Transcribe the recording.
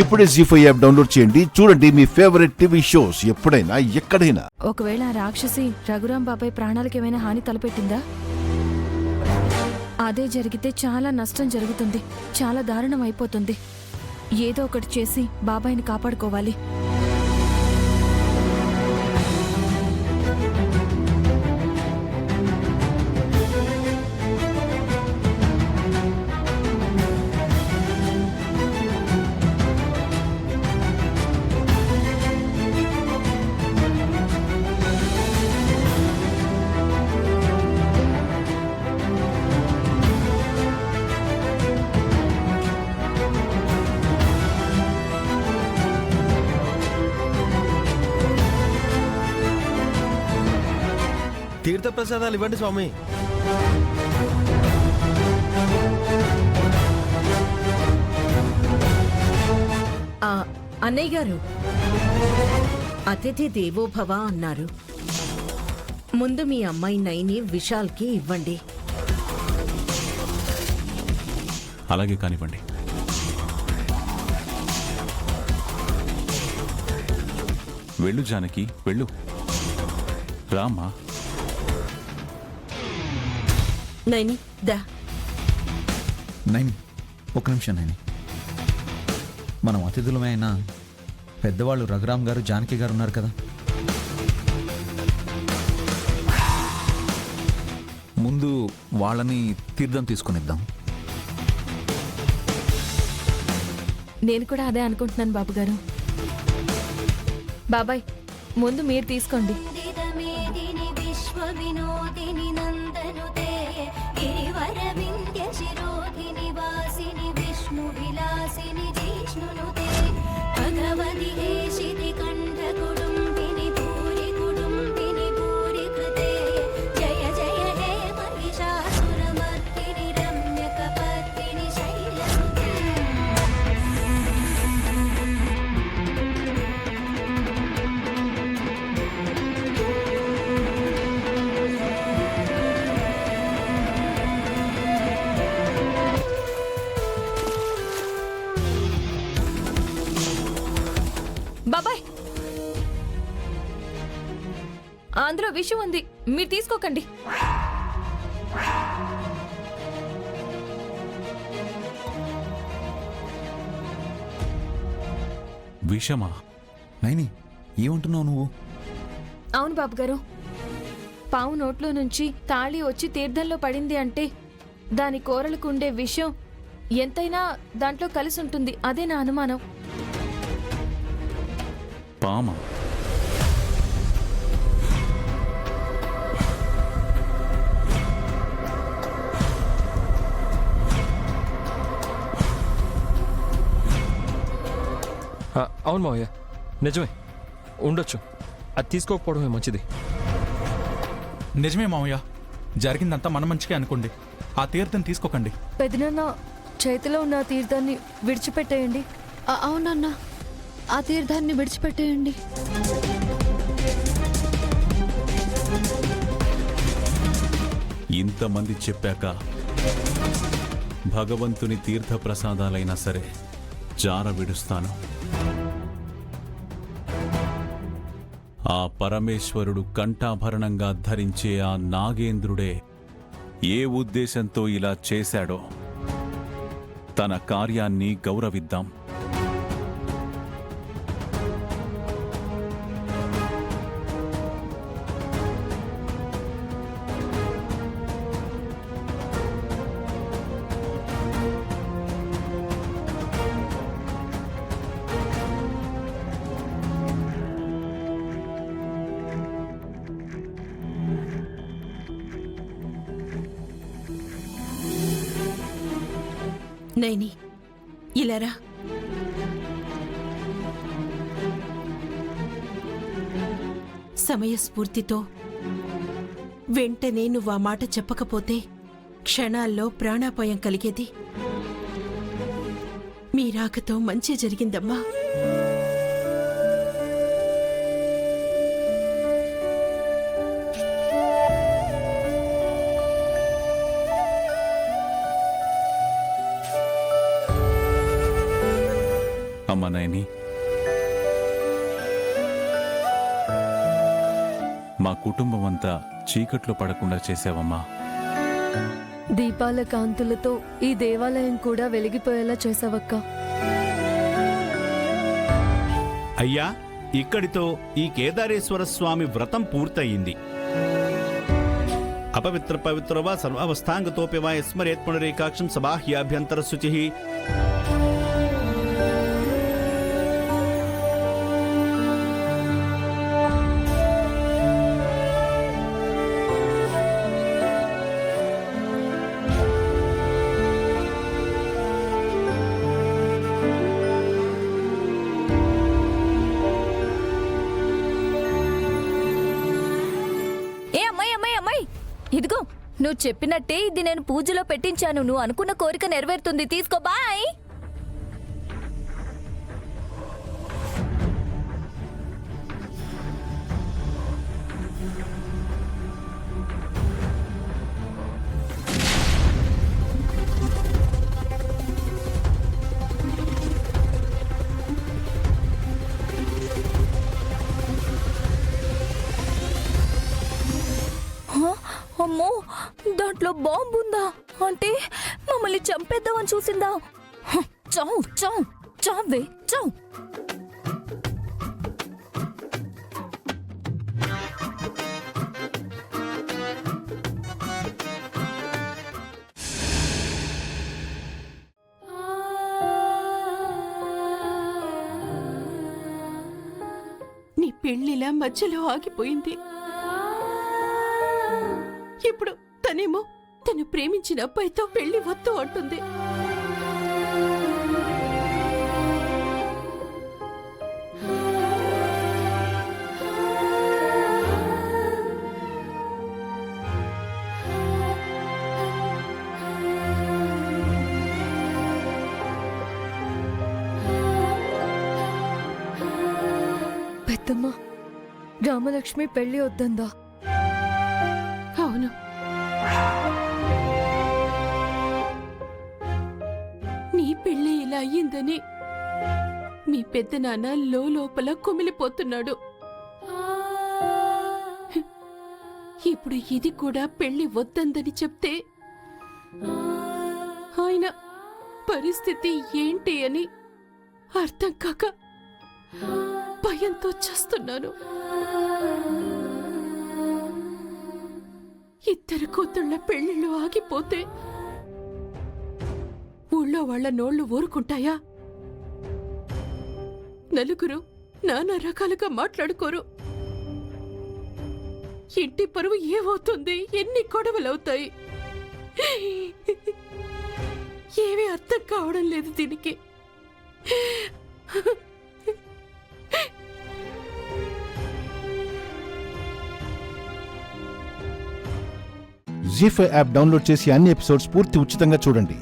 ఇప్పుడే జీ5 app download చేయండి. చూడండి మీ ఫేవరెట్ టీవీ షోస్ ఎప్పుడైనా ఎక్కడైనా. ఒకవేళ ఆ రాక్షసి రఘురాం బాబాయ్ ప్రాణాలకు ఏమైనా హాని తలపెట్టిందా? అదే జరిగితే చాలా నష్టం జరుగుతుంది, చాలా దారుణం అయిపోతుంది. ఏదో ఒకటి చేసి బాబాయ్ని కాపాడుకోవాలి. తీర్థప్రసాదాలు ఇవ్వండి స్వామి. అన్నయ్య గారు, అతిథి దేవోభవ అన్నారు. ముందు మీ అమ్మాయి నైని విశాల్కి ఇవ్వండి. అలాగే కానివ్వండి. వెళ్ళు జానకి, వెళ్ళు. రామా. నైని దా. నైని, ఒక నిమిషం నైని. మనం అతిథులమే అయినా పెద్దవాళ్ళు రఘురామ్ గారు, జానకి గారు ఉన్నారు కదా. ముందు వాళ్ళని తీర్థం తీసుకునిద్దాం. నేను కూడా అదే అనుకుంటున్నాను బాబుగారు. బాబాయ్, ముందు మీరు తీసుకోండి. బాబాయ్, అందులో విషయం ఉంది, మీరు తీసుకోకండి. విషమా? నైని, ఏమంటున్నావు నువ్వు? అవును బాబుగారు, పావు నోట్లో నుంచి తాళి వచ్చి తీర్థంలో పడింది అంటే దాని కూరలకు ఉండే విషయం ఎంతైనా దాంట్లో కలిసి ఉంటుంది. అదే నా అనుమానం. పామ? అవును మావయ్య, నిజమే ఉండొచ్చు. అది తీసుకోకపోవడమే మంచిది. నిజమే మావయ్య, జరిగిందంతా మన మంచిగా అనుకోండి. ఆ తీర్థం తీసుకోకండి. పెదనాన్న, చేతిలో ఉన్న తీర్థాన్ని విడిచిపెట్టేయండి. అవునన్నా, ఆ తీర్థాన్ని విడిచిపెట్టేయండి. ఇంతమంది చెప్పాక భగవంతుని తీర్థ ప్రసాదాలైనా సరే జార విడుస్తాను. ఆ పరమేశ్వరుడు కంఠాభరణంగా ధరించే ఆ నాగేంద్రుడే ఏ ఉద్దేశంతో ఇలా చేశాడో తన కార్యాన్ని గౌరవిద్దాం. నైని, ఇలారా. సమయస్ఫూర్తితో వెంటనే నువ్వు ఆ మాట చెప్పకపోతే క్షణాల్లో ప్రాణాపాయం కలిగేది. మీ రాకతో మంచి జరిగిందమ్మా. అమ్మా నయని, మా కుటుంబం అంతా చీకట్లో పడకుండా చేసావమ్మా. దీపాల కాంతులతో ఈ దేవాలయం కూడా వెలిగిపోయేలా చేసావక్క. అయ్యా, ఇక్కడితో ఈ కేదారేశ్వర స్వామి వ్రతం పూర్తయింది. అపవిత్ర పవిత్ర వా సర్వావస్థాంగతోపి వా స్మరేత్ పునరేకాక్షం సబాహ్యాభ్యంతర శుచి. ఏ అమ్మాయి అమ్మాయి అమ్మాయి, ఇదిగో నువ్వు చెప్పినట్టే ఇది నేను పూజలో పెట్టించాను. నువ్వు అనుకున్న కోరిక నెరవేరుతుంది. తీసుకో, బాయ్. అమ్మో, దాంట్లో బాంబు ఉందా? అంటే మమ్మల్ని చంపేద్దామని చూసిందా? చావు చావు చావే చావు. నీ పెళ్లిలా మధ్యలో ఆగిపోయింది. ఇప్పుడు తనేమో తను ప్రేమించిన అబ్బాయితో పెళ్లి వద్దు అంటుంది. పెద్దమ్మ, రామలక్ష్మి పెళ్లి వద్దందా? అవును, నీ పెళ్లి ఇలా అయ్యిందని మీ పెద్దనాన్న లోపల కుమిలిపోతున్నాడు. ఇప్పుడు ఇది కూడా పెళ్లి వద్దందని చెప్తే ఆయన పరిస్థితి ఏంటి అని అర్థం కాక భయంతో చేస్తున్నాను. ఇద్దరు కూతుళ్ళ పెళ్లిళ్ళు ఆగిపోతే ఊళ్ళో వాళ్ల నోళ్లు ఊరుకుంటాయా? నలుగురు నానా రకాలుగా మాట్లాడుకోరు. ఇంటి పరువు ఏమవుతుంది? ఎన్ని గొడవలవుతాయి? ఏమీ అర్థం కావడం లేదు దీనికి. జీ5 యాప్ డౌన్లోడ్ చేసి అన్ని ఎపిసోడ్స్ పూర్తి ఉచితంగా చూడండి.